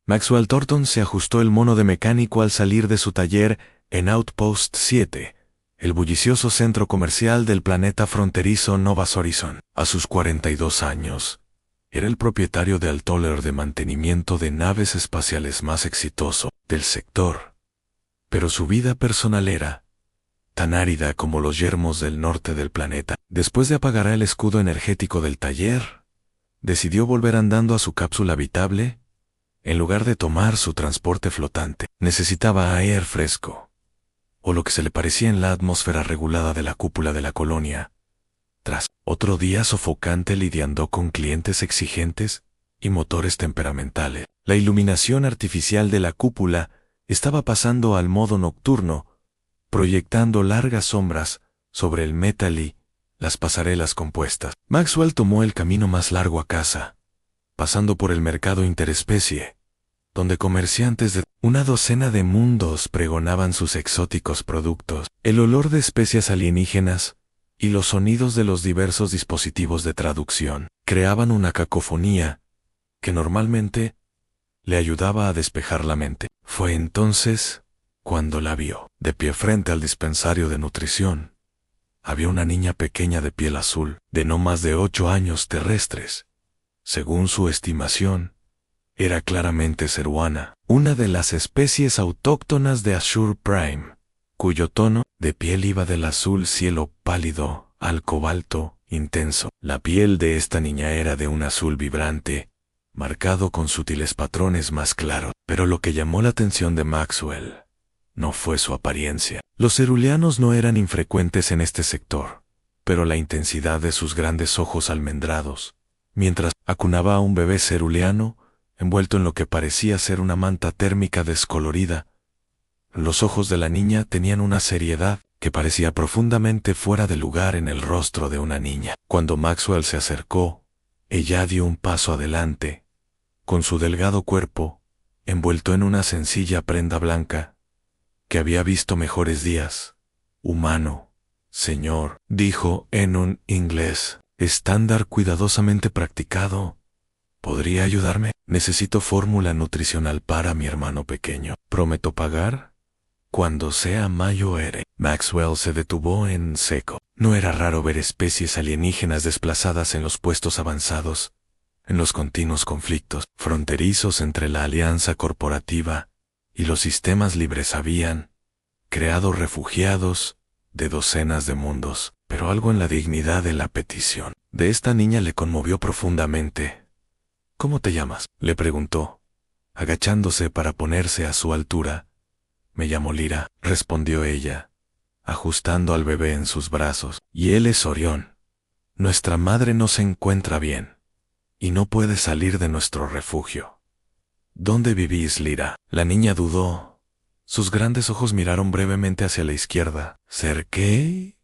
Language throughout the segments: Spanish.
Maxwell Thornton se ajustó el mono de mecánico al salir de su taller en Outpost 7, el bullicioso centro comercial del planeta fronterizo Nova Horizon. A sus 42 años, era el propietario de Altoller de mantenimiento de naves espaciales más exitoso del sector. Pero su vida personal era tan árida como los yermos del norte del planeta. Después de apagar el escudo energético del taller, decidió volver andando a su cápsula habitable en lugar de tomar su transporte flotante. Necesitaba aire fresco, o lo que se le parecía en la atmósfera regulada de la cúpula de la colonia. Tras otro día sofocante lidiando con clientes exigentes y motores temperamentales, la iluminación artificial de la cúpula estaba pasando al modo nocturno, proyectando largas sombras sobre el metal y las pasarelas compuestas. Maxwell tomó el camino más largo a casa, pasando por el mercado interespecie, donde comerciantes de una docena de mundos pregonaban sus exóticos productos. El olor de especias alienígenas y los sonidos de los diversos dispositivos de traducción creaban una cacofonía que normalmente le ayudaba a despejar la mente. Fue entonces cuando la vio, de pie frente al dispensario de nutrición. Había una niña pequeña de piel azul, de no más de 8 años terrestres. Según su estimación, era claramente ceruana, una de las especies autóctonas de Azure Prime, cuyo tono de piel iba del azul cielo pálido al cobalto intenso. La piel de esta niña era de un azul vibrante, marcado con sutiles patrones más claros. Pero lo que llamó la atención de Maxwell no fue su apariencia. Los ceruleanos no eran infrecuentes en este sector, pero la intensidad de sus grandes ojos almendrados, mientras acunaba a un bebé ceruleano envuelto en lo que parecía ser una manta térmica descolorida. Los ojos de la niña tenían una seriedad que parecía profundamente fuera de lugar en el rostro de una niña. Cuando Maxwell se acercó, ella dio un paso adelante, con su delgado cuerpo envuelto en una sencilla prenda blanca, que había visto mejores días. Humano, señor, dijo en un inglés estándar cuidadosamente practicado. ¿Podría ayudarme? Necesito fórmula nutricional para mi hermano pequeño. ¿Prometo pagar? Cuando sea mayor. Maxwell se detuvo en seco. No era raro ver especies alienígenas desplazadas en los puestos avanzados, en los continuos conflictos fronterizos entre la alianza corporativa y los sistemas libres. Habían creado refugiados de docenas de mundos, pero algo en la dignidad de la petición de esta niña le conmovió profundamente. ¿Cómo te llamas?, le preguntó, agachándose para ponerse a su altura. Me llamo Lyra, respondió ella, ajustando al bebé en sus brazos. Y él es Orión. Nuestra madre no se encuentra bien y no puede salir de nuestro refugio. ¿Dónde vivís, Lyra? La niña dudó. Sus grandes ojos miraron brevemente hacia la izquierda. ¿Cerqué?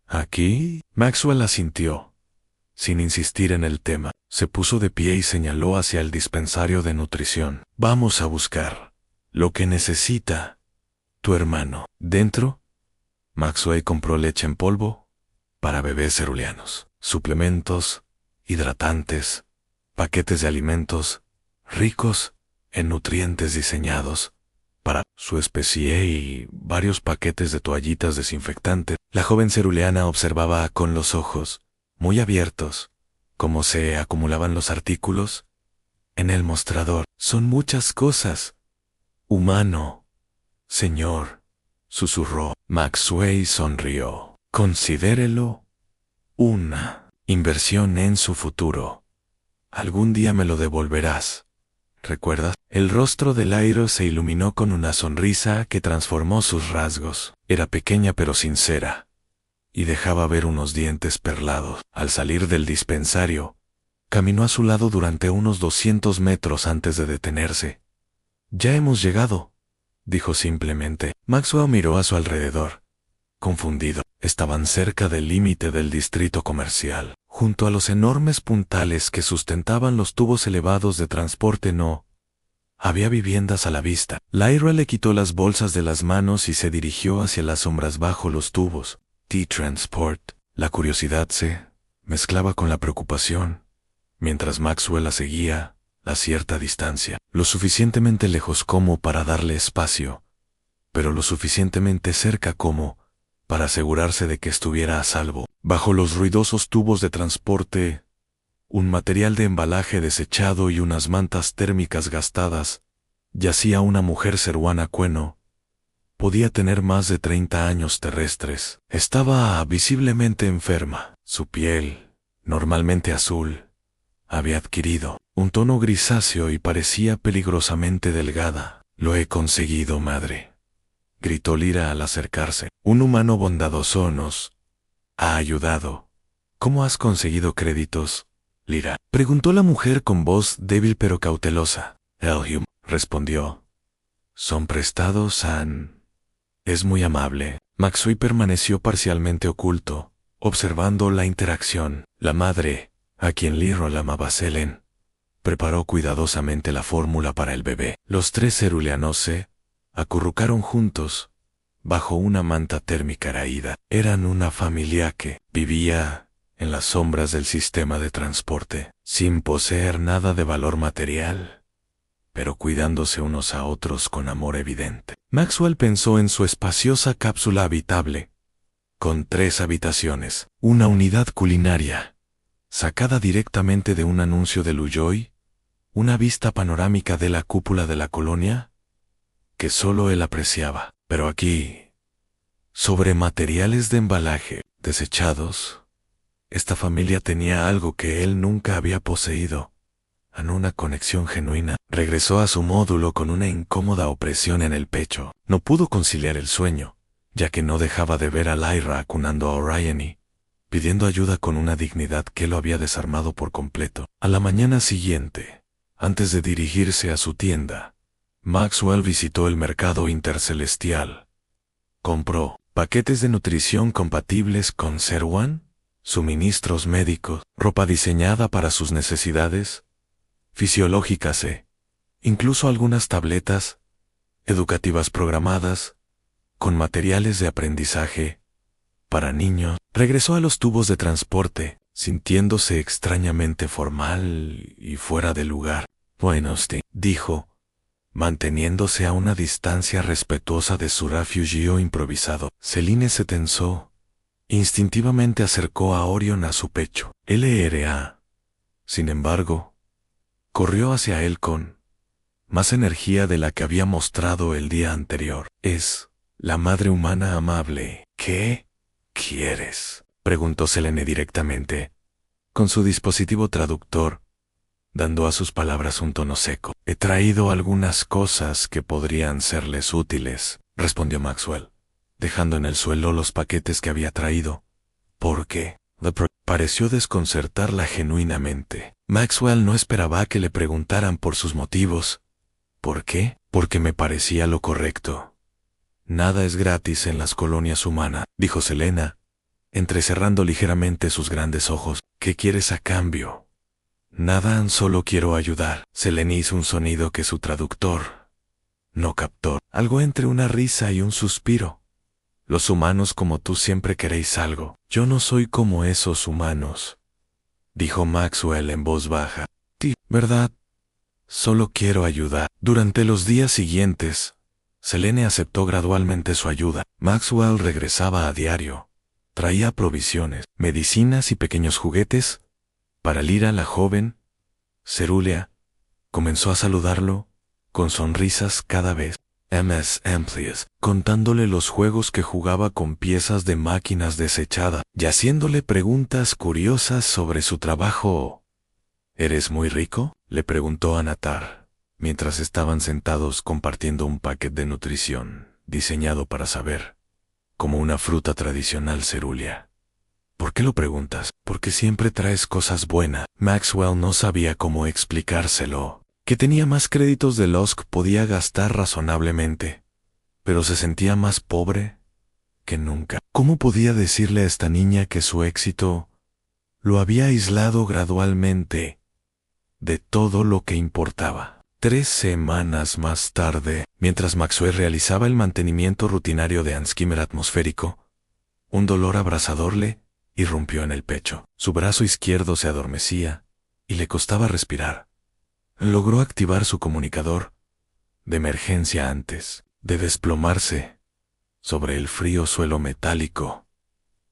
¿Aquí? Maxwell asintió, sin insistir en el tema. Se puso de pie y señaló hacia el dispensario de nutrición. Vamos a buscar lo que necesita tu hermano. ¿Dentro? Maxwell compró leche en polvo para bebés ceruleanos, suplementos, hidratantes, paquetes de alimentos ricos en nutrientes diseñados para su especie y varios paquetes de toallitas desinfectantes. La joven ceruleana observaba con los ojos muy abiertos cómo se acumulaban los artículos en el mostrador. Son muchas cosas. Humano, señor, susurró. Maxwell sonrió. Considérelo una inversión en su futuro. Algún día me lo devolverás. ¿Recuerdas? El rostro de Lyra se iluminó con una sonrisa que transformó sus rasgos. Era pequeña pero sincera, y dejaba ver unos dientes perlados. Al salir del dispensario, caminó a su lado durante unos 200 metros antes de detenerse. Ya hemos llegado, dijo simplemente. Maxwell miró a su alrededor, confundido. Estaban cerca del límite del distrito comercial, junto a los enormes puntales que sustentaban los tubos elevados de transporte. No había viviendas a la vista. Lyra le quitó las bolsas de las manos y se dirigió hacia las sombras bajo los tubos. T-Transport. La curiosidad se mezclaba con la preocupación. Mientras Maxwell la seguía, a cierta distancia, lo suficientemente lejos como para darle espacio, pero lo suficientemente cerca como para asegurarse de que estuviera a salvo. Bajo los ruidosos tubos de transporte, un material de embalaje desechado y unas mantas térmicas gastadas, yacía una mujer ceruana cueno. Podía tener más de 30 años terrestres. Estaba visiblemente enferma. Su piel, normalmente azul, había adquirido un tono grisáceo y parecía peligrosamente delgada. Lo he conseguido, madre, gritó Lyra al acercarse. Un humano bondadoso nos ha ayudado. ¿Cómo has conseguido créditos, Lyra?, preguntó la mujer con voz débil pero cautelosa. Elhum respondió. Son prestados, Anne. Es muy amable. Maxwell permaneció parcialmente oculto, observando la interacción. La madre, a quien Lyra llamaba Selene, preparó cuidadosamente la fórmula para el bebé. Los tres ceruleanos se acurrucaron juntos bajo una manta térmica raída. Eran una familia que vivía en las sombras del sistema de transporte, sin poseer nada de valor material, pero cuidándose unos a otros con amor evidente. Maxwell pensó en su espaciosa cápsula habitable, con 3 habitaciones, una unidad culinaria, sacada directamente de un anuncio de Lujoy, una vista panorámica de la cúpula de la colonia, que solo él apreciaba. Pero aquí, sobre materiales de embalaje desechados, esta familia tenía algo que él nunca había poseído, en una conexión genuina. Regresó a su módulo con una incómoda opresión en el pecho. No pudo conciliar el sueño, ya que no dejaba de ver a Lyra acunando a Orion y pidiendo ayuda con una dignidad que lo había desarmado por completo. A la mañana siguiente, antes de dirigirse a su tienda, Maxwell visitó el mercado intercelestial. Compró paquetes de nutrición compatibles con Serwan, suministros médicos, ropa diseñada para sus necesidades fisiológicas incluso algunas tabletas educativas programadas con materiales de aprendizaje para niños. Regresó a los tubos de transporte, sintiéndose extrañamente formal y fuera de lugar. Buenos días, dijo, manteniéndose a una distancia respetuosa de su refugio improvisado. Selene se tensó. Instintivamente acercó a Orion a su pecho. LRA, sin embargo, corrió hacia él con más energía de la que había mostrado el día anterior. Es la madre humana amable. ¿Qué quieres?, preguntó Selene directamente, con su dispositivo traductor, dando a sus palabras un tono seco. He traído algunas cosas que podrían serles útiles, respondió Maxwell, dejando en el suelo los paquetes que había traído. ¿Por qué? Pareció desconcertarla genuinamente. Maxwell no esperaba que le preguntaran por sus motivos. ¿Por qué? Porque me parecía lo correcto. Nada es gratis en las colonias humanas, dijo Selena, entrecerrando ligeramente sus grandes ojos. ¿Qué quieres a cambio? Nada, solo quiero ayudar. Selene hizo un sonido que su traductor no captó, algo entre una risa y un suspiro. Los humanos como tú siempre queréis algo. Yo no soy como esos humanos, dijo Maxwell en voz baja. Sí, ¿verdad? Solo quiero ayudar. Durante los días siguientes, Selene aceptó gradualmente su ayuda. Maxwell regresaba a diario. Traía provisiones, medicinas y pequeños juguetes. Para Lyra, la joven, cerúlea, comenzó a saludarlo, con sonrisas cada vez más amplias, contándole los juegos que jugaba con piezas de máquinas desechadas y haciéndole preguntas curiosas sobre su trabajo. ¿Eres muy rico?, le preguntó Anatar, mientras estaban sentados compartiendo un paquete de nutrición, diseñado para saber, como una fruta tradicional cerúlea. ¿Por qué lo preguntas? Porque siempre traes cosas buenas. Maxwell no sabía cómo explicárselo. Que tenía más créditos de los que podía gastar razonablemente, pero se sentía más pobre que nunca. ¿Cómo podía decirle a esta niña que su éxito lo había aislado gradualmente de todo lo que importaba? 3 semanas más tarde, mientras Maxwell realizaba el mantenimiento rutinario de skimmer atmosférico, un dolor abrasador le irrumpió en el pecho. Su brazo izquierdo se adormecía y le costaba respirar. Logró activar su comunicador de emergencia antes de desplomarse sobre el frío suelo metálico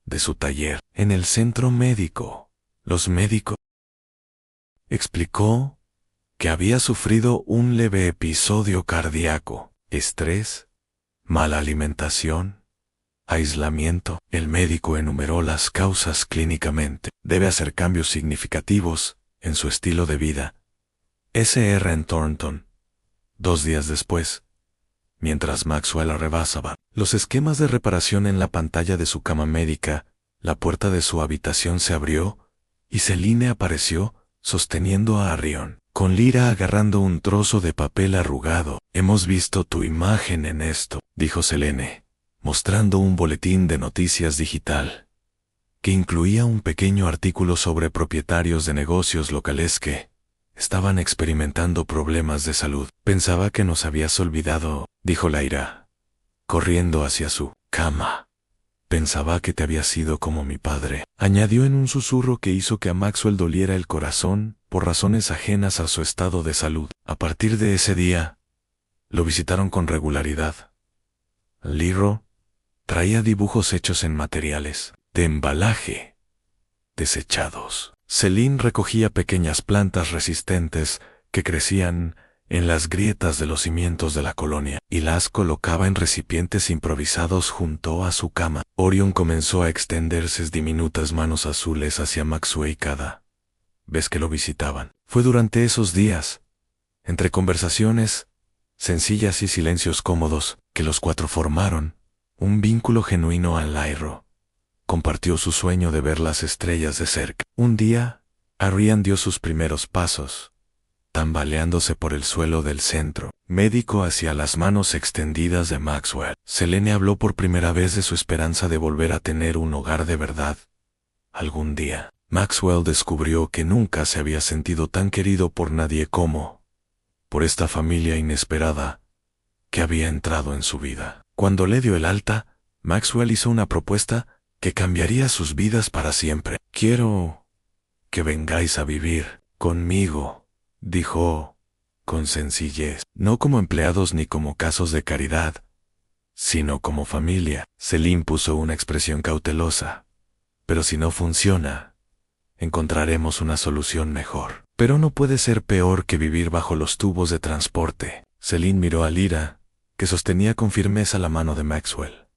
de su taller. En el centro médico, los médicos explicó que había sufrido un leve episodio cardíaco, estrés, mala alimentación, aislamiento. El médico enumeró las causas clínicamente. Debe hacer cambios significativos en su estilo de vida. S.R. en Thornton. 2 días después, mientras Maxwell rebasaba los esquemas de reparación en la pantalla de su cama médica, la puerta de su habitación se abrió y Celine apareció sosteniendo a Arion, con Lyra agarrando un trozo de papel arrugado. «Hemos visto tu imagen en esto», dijo Selene, mostrando un boletín de noticias digital, que incluía un pequeño artículo sobre propietarios de negocios locales que estaban experimentando problemas de salud. «Pensaba que nos habías olvidado», dijo Lyra, corriendo hacia su cama. «Pensaba que te habías ido como mi padre», añadió en un susurro que hizo que a Maxwell doliera el corazón por razones ajenas a su estado de salud. A partir de ese día, lo visitaron con regularidad. Lyra traía dibujos hechos en materiales de embalaje desechados. Celine recogía pequeñas plantas resistentes que crecían en las grietas de los cimientos de la colonia y las colocaba en recipientes improvisados junto a su cama. Orion comenzó a extenderse diminutas manos azules hacia Maxwell cada vez que lo visitaban. Fue durante esos días, entre conversaciones sencillas y silencios cómodos, que los 4 formaron un vínculo genuino. Al Lyra compartió su sueño de ver las estrellas de cerca. Un día, Arion dio sus primeros pasos, tambaleándose por el suelo del centro médico hacia las manos extendidas de Maxwell. Selene habló por primera vez de su esperanza de volver a tener un hogar de verdad algún día. Maxwell descubrió que nunca se había sentido tan querido por nadie como por esta familia inesperada que había entrado en su vida. Cuando le dio el alta, Maxwell hizo una propuesta que cambiaría sus vidas para siempre. «Quiero que vengáis a vivir conmigo», dijo con sencillez. «No como empleados ni como casos de caridad, sino como familia». Celine puso una expresión cautelosa. «Pero si no funciona, encontraremos una solución mejor». «Pero no puede ser peor que vivir bajo los tubos de transporte». Celine miró a Lyra, que sostenía con firmeza la mano de Maxwell.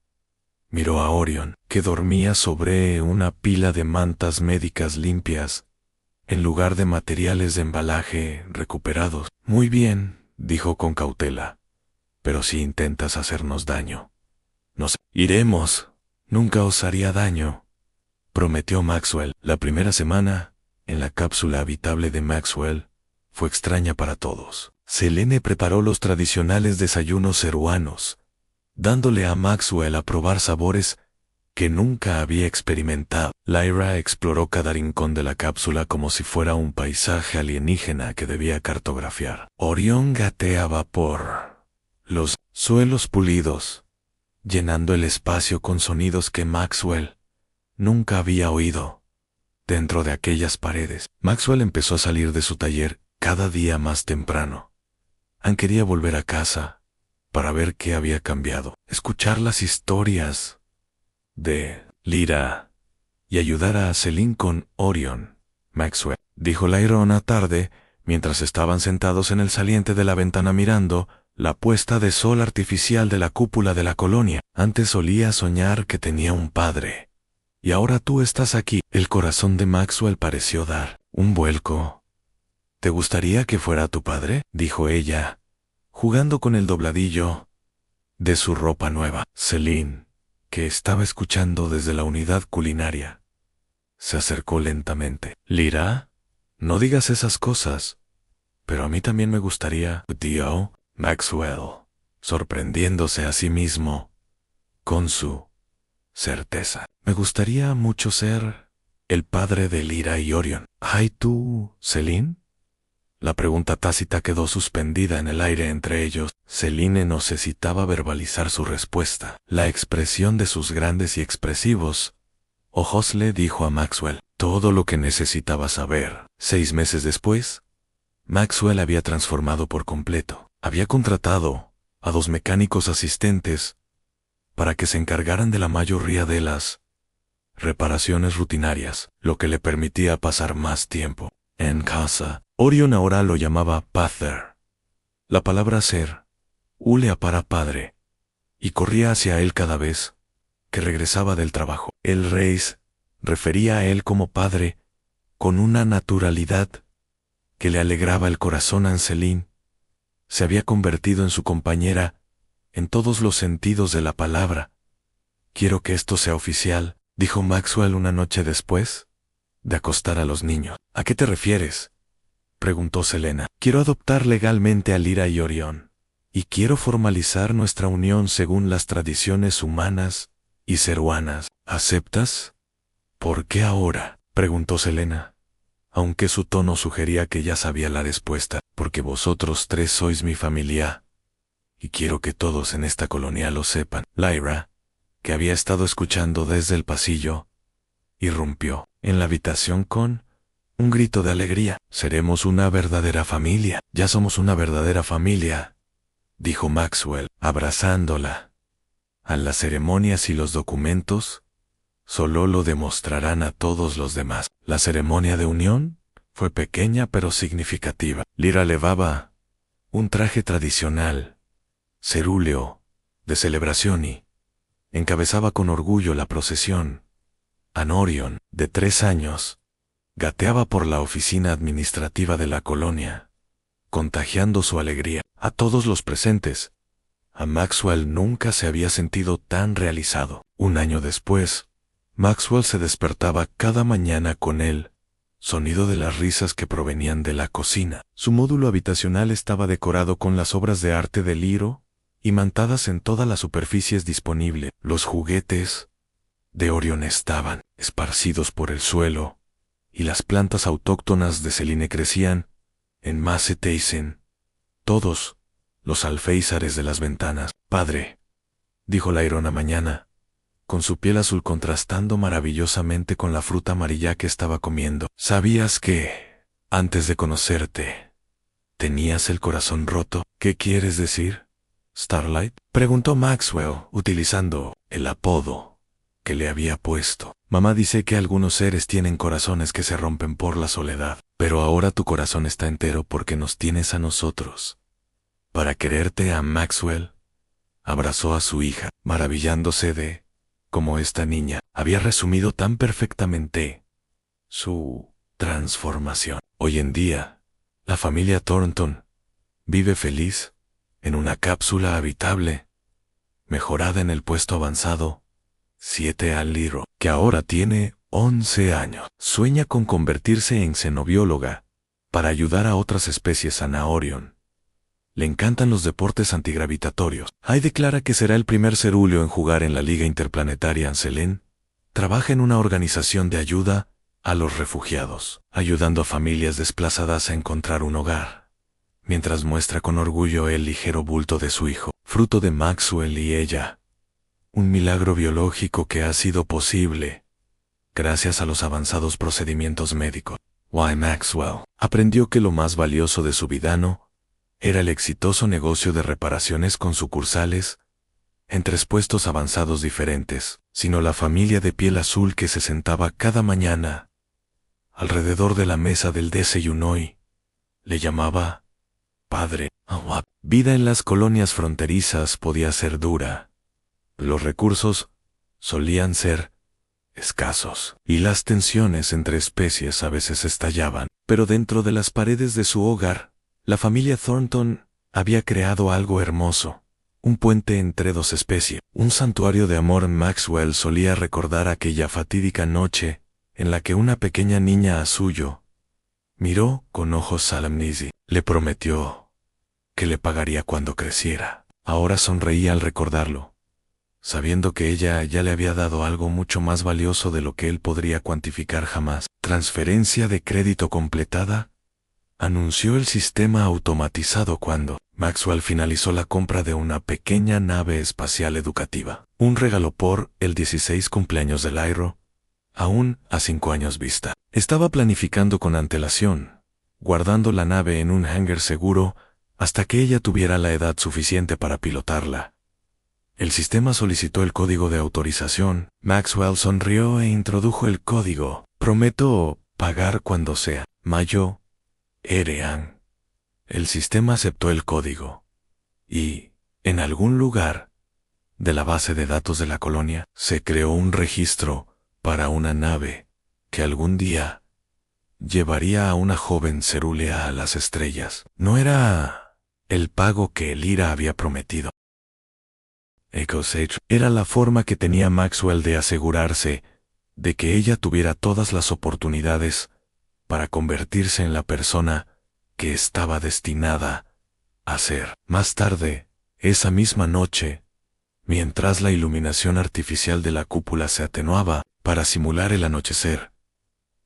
Miró a Orion, que dormía sobre una pila de mantas médicas limpias, en lugar de materiales de embalaje recuperados. «Muy bien», dijo con cautela, «pero si intentas hacernos daño, nos iremos». «Nunca os haría daño», prometió Maxwell. La primera semana, en la cápsula habitable de Maxwell, fue extraña para todos. Selene preparó los tradicionales desayunos peruanos, dándole a Maxwell a probar sabores que nunca había experimentado. Lyra exploró cada rincón de la cápsula como si fuera un paisaje alienígena que debía cartografiar. Orion gateaba por los suelos pulidos, llenando el espacio con sonidos que Maxwell nunca había oído. Dentro de aquellas paredes, Maxwell empezó a salir de su taller cada día más temprano. Quería volver a casa para ver qué había cambiado, escuchar las historias de Lyra y ayudar a Celine con Orion. «Maxwell», dijo Lyra una tarde, mientras estaban sentados en el saliente de la ventana mirando la puesta de sol artificial de la cúpula de la colonia. «Antes solía soñar que tenía un padre, y ahora tú estás aquí». El corazón de Maxwell pareció dar un vuelco. «¿Te gustaría que fuera tu padre?», dijo ella, jugando con el dobladillo de su ropa nueva. Celine, que estaba escuchando desde la unidad culinaria, se acercó lentamente. «Lyra, no digas esas cosas, pero a mí también me gustaría», dijo Maxwell, sorprendiéndose a sí mismo con su certeza. «Me gustaría mucho ser el padre de Lyra y Orion». «¿Ay tú, Celine?». La pregunta tácita quedó suspendida en el aire entre ellos. Celine no necesitaba verbalizar su respuesta. La expresión de sus grandes y expresivos ojos le dijo a Maxwell todo lo que necesitaba saber. 6 meses después, Maxwell había transformado por completo. Había contratado a 2 mecánicos asistentes para que se encargaran de la mayoría de las reparaciones rutinarias, lo que le permitía pasar más tiempo en casa. Orion ahora lo llamaba Pather. La palabra ser, húlea para padre, y corría hacia él cada vez que regresaba del trabajo. El Reis refería a él como padre con una naturalidad que le alegraba el corazón. Anselin se había convertido en su compañera en todos los sentidos de la palabra. «Quiero que esto sea oficial», dijo Maxwell una noche después de acostar a los niños. «¿A qué te refieres?», preguntó Selena. «Quiero adoptar legalmente a Lyra y Orion, y quiero formalizar nuestra unión según las tradiciones humanas y ceruanas. ¿Aceptas?». «¿Por qué ahora?», preguntó Selena, aunque su tono sugería que ya sabía la respuesta. «Porque vosotros 3 sois mi familia, y quiero que todos en esta colonia lo sepan». Lyra, que había estado escuchando desde el pasillo, irrumpió en la habitación con un grito de alegría. «Seremos una verdadera familia. Ya somos una verdadera familia», dijo Maxwell, abrazándola. «A las ceremonias y los documentos solo lo demostrarán a todos los demás». La ceremonia de unión fue pequeña pero significativa. Lyra llevaba un traje tradicional, cerúleo, de celebración y encabezaba con orgullo la procesión. Orion, de 3 años, gateaba por la oficina administrativa de la colonia, contagiando su alegría a todos los presentes. A Maxwell nunca se había sentido tan realizado. Un año después, Maxwell se despertaba cada mañana con el sonido de las risas que provenían de la cocina. Su módulo habitacional estaba decorado con las obras de arte de Lyra, imantadas en todas las superficies disponibles. Los juguetes de Orion estaban esparcidos por el suelo, y las plantas autóctonas de Selene crecían en macetes en todos los alféizares de las ventanas. «Padre», dijo Lyra una mañana, con su piel azul contrastando maravillosamente con la fruta amarilla que estaba comiendo, «¿sabías que, antes de conocerte, tenías el corazón roto?» «¿Qué quieres decir, Starlight?», preguntó Maxwell, utilizando el apodo que le había puesto. «Mamá dice que algunos seres tienen corazones que se rompen por la soledad, pero ahora tu corazón está entero porque nos tienes a nosotros para quererte». A Maxwell abrazó a su hija, maravillándose de cómo esta niña había resumido tan perfectamente su transformación. Hoy en día, la familia Thornton vive feliz en una cápsula habitable, mejorada en el puesto avanzado 7 al Lyra, que ahora tiene 11 años. Sueña con convertirse en xenobióloga para ayudar a otras especies. A Orion le encantan los deportes antigravitatorios. Hay declara que será el primer cerúleo en jugar en la Liga Interplanetaria. Anselin trabaja en una organización de ayuda a los refugiados, ayudando a familias desplazadas a encontrar un hogar, mientras muestra con orgullo el ligero bulto de su hijo, fruto de Maxwell y ella. Un milagro biológico que ha sido posible gracias a los avanzados procedimientos médicos. Maxwell aprendió que lo más valioso de su vida no era el exitoso negocio de reparaciones con sucursales en 3 puestos avanzados diferentes, sino la familia de piel azul que se sentaba cada mañana alrededor de la mesa del desayuno y le llamaba padre. Vida en las colonias fronterizas podía ser dura. Los recursos solían ser escasos, y las tensiones entre especies a veces estallaban, pero dentro de las paredes de su hogar, la familia Thornton había creado algo hermoso, un puente entre 2 especies, un santuario de amor. Maxwell solía recordar aquella fatídica noche en la que una pequeña niña a suyo miró con ojos solemnes y le prometió que le pagaría cuando creciera. Ahora sonreía al recordarlo, sabiendo que ella ya le había dado algo mucho más valioso de lo que él podría cuantificar jamás. «Transferencia de crédito completada», anunció el sistema automatizado cuando Maxwell finalizó la compra de una pequeña nave espacial educativa, un regalo por el 16 cumpleaños de Lyra, aún a 5 años vista. Estaba planificando con antelación guardando la nave en un hangar seguro hasta que ella tuviera la edad suficiente para pilotarla. El sistema solicitó el código de autorización. Maxwell sonrió e introdujo el código. Prometo pagar cuando sea. Mayo Erean. El sistema aceptó el código. Y, en algún lugar de la base de datos de la colonia, se creó un registro para una nave que algún día llevaría a una joven cerúlea a las estrellas. No era el pago que Lyra había prometido. EcoSage era la forma que tenía Maxwell de asegurarse de que ella tuviera todas las oportunidades para convertirse en la persona que estaba destinada a ser. Más tarde, esa misma noche, mientras la iluminación artificial de la cúpula se atenuaba para simular el anochecer,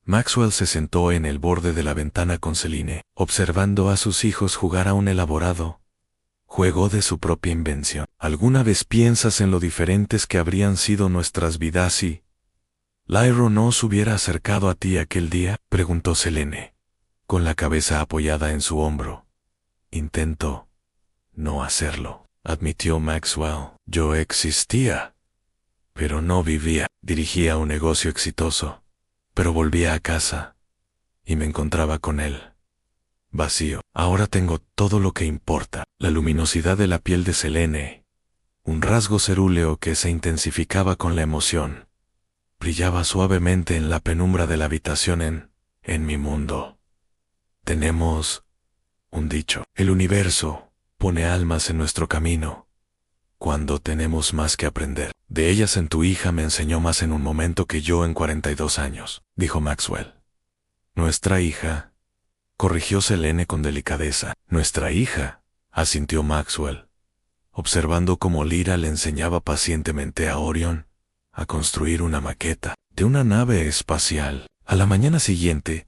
Maxwell se sentó en el borde de la ventana con Celine, observando a sus hijos jugar a un elaborado juego de su propia invención. ¿Alguna vez piensas en lo diferentes que habrían sido nuestras vidas si Lyra no se hubiera acercado a ti aquel día? Preguntó Selene, con la cabeza apoyada en su hombro. Intento no hacerlo, admitió Maxwell. Yo existía, pero no vivía. Dirigía un negocio exitoso, pero volvía a casa y me encontraba con él vacío. Ahora tengo todo lo que importa. La luminosidad de la piel de Selene, un rasgo cerúleo que se intensificaba con la emoción, brillaba suavemente en la penumbra de la habitación en mi mundo. Tenemos un dicho. El universo pone almas en nuestro camino cuando tenemos más que aprender. De ellas en tu hija me enseñó más en un momento que yo en 42 años, dijo Maxwell. Nuestra hija, corrigió Selene con delicadeza. Nuestra hija, asintió Maxwell, observando cómo Lyra le enseñaba pacientemente a Orion a construir una maqueta de una nave espacial. A la mañana siguiente,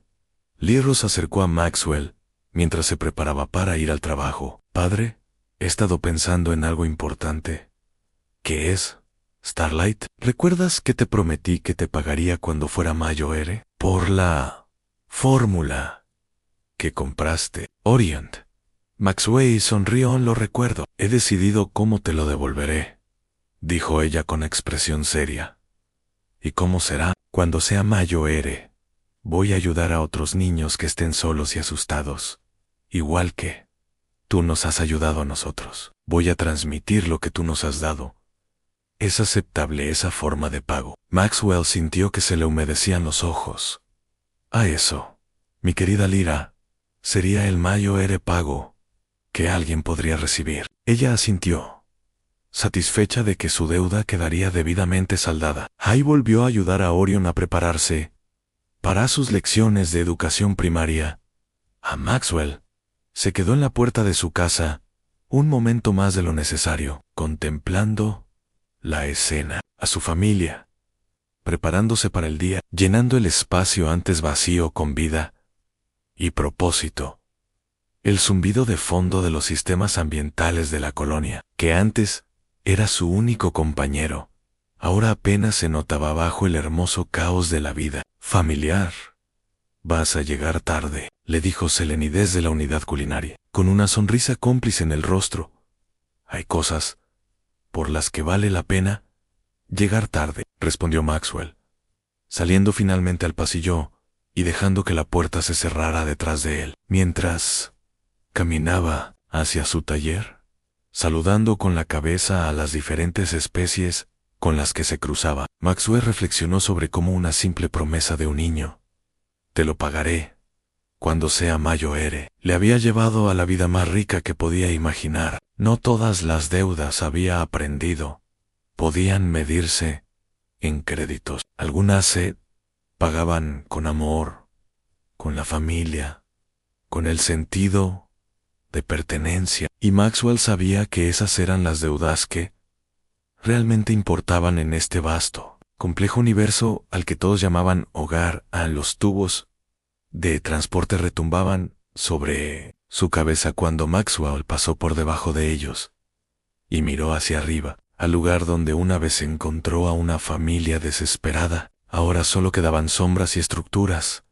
Lyra se acercó a Maxwell mientras se preparaba para ir al trabajo. Padre, he estado pensando en algo importante. ¿Qué es? Starlight, ¿recuerdas que te prometí que te pagaría cuando fuera Mayo-Ere? Por la fórmula que compraste, Orion. Maxwell sonrió. Lo recuerdo. He decidido cómo te lo devolveré, dijo ella con expresión seria. ¿Y cómo será? Cuando sea Mayo-Ere, voy a ayudar a otros niños que estén solos y asustados, igual que tú nos has ayudado a nosotros. Voy a transmitir lo que tú nos has dado. ¿Es aceptable esa forma de pago? Maxwell sintió que se le humedecían los ojos. A eso, mi querida Lyra, sería el Mayo-Ere pago que alguien podría recibir. Ella asintió, satisfecha de que su deuda quedaría debidamente saldada. Hay volvió a ayudar a Orion a prepararse para sus lecciones de educación primaria. A Maxwell se quedó en la puerta de su casa un momento más de lo necesario, contemplando la escena. A su familia, preparándose para el día, llenando el espacio antes vacío con vida y propósito. El zumbido de fondo de los sistemas ambientales de la colonia, que antes era su único compañero, ahora apenas se notaba bajo el hermoso caos de la vida familiar. Vas a llegar tarde, le dijo Selene desde la unidad culinaria, con una sonrisa cómplice en el rostro. Hay cosas por las que vale la pena llegar tarde, respondió Maxwell, saliendo finalmente al pasillo y dejando que la puerta se cerrara detrás de él, mientras caminaba hacia su taller, saludando con la cabeza a las diferentes especies con las que se cruzaba. Maxwell reflexionó sobre cómo una simple promesa de un niño, te lo pagaré cuando sea Mayo-Ere, le había llevado a la vida más rica que podía imaginar. No todas las deudas, había aprendido, podían medirse en créditos. Algunas se pagaban con amor, con la familia, con el sentido de pertenencia. Y Maxwell sabía que esas eran las deudas que realmente importaban en este vasto, complejo universo al que todos llamaban hogar. A los tubos de transporte retumbaban sobre su cabeza cuando Maxwell pasó por debajo de ellos y miró hacia arriba, al lugar donde una vez encontró a una familia desesperada. Ahora solo quedaban sombras y estructuras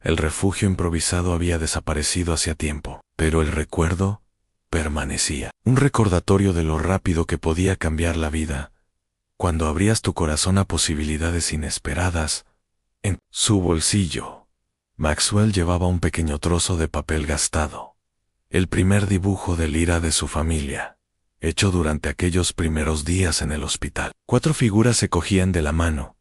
El refugio improvisado había desaparecido hacía tiempo, pero el recuerdo permanecía. Un recordatorio de lo rápido que podía cambiar la vida cuando abrías tu corazón a posibilidades inesperadas. En su bolsillo, Maxwell llevaba un pequeño trozo de papel gastado. El primer dibujo de Lyra de su familia, hecho durante aquellos primeros días en el hospital. 4 figuras se cogían de la mano,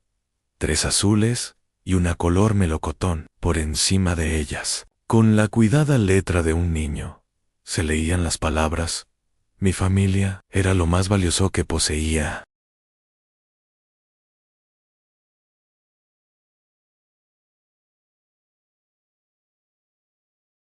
3 azules y una color melocotón por encima de ellas. Con la cuidada letra de un niño, se leían las palabras: mi familia era lo más valioso que poseía.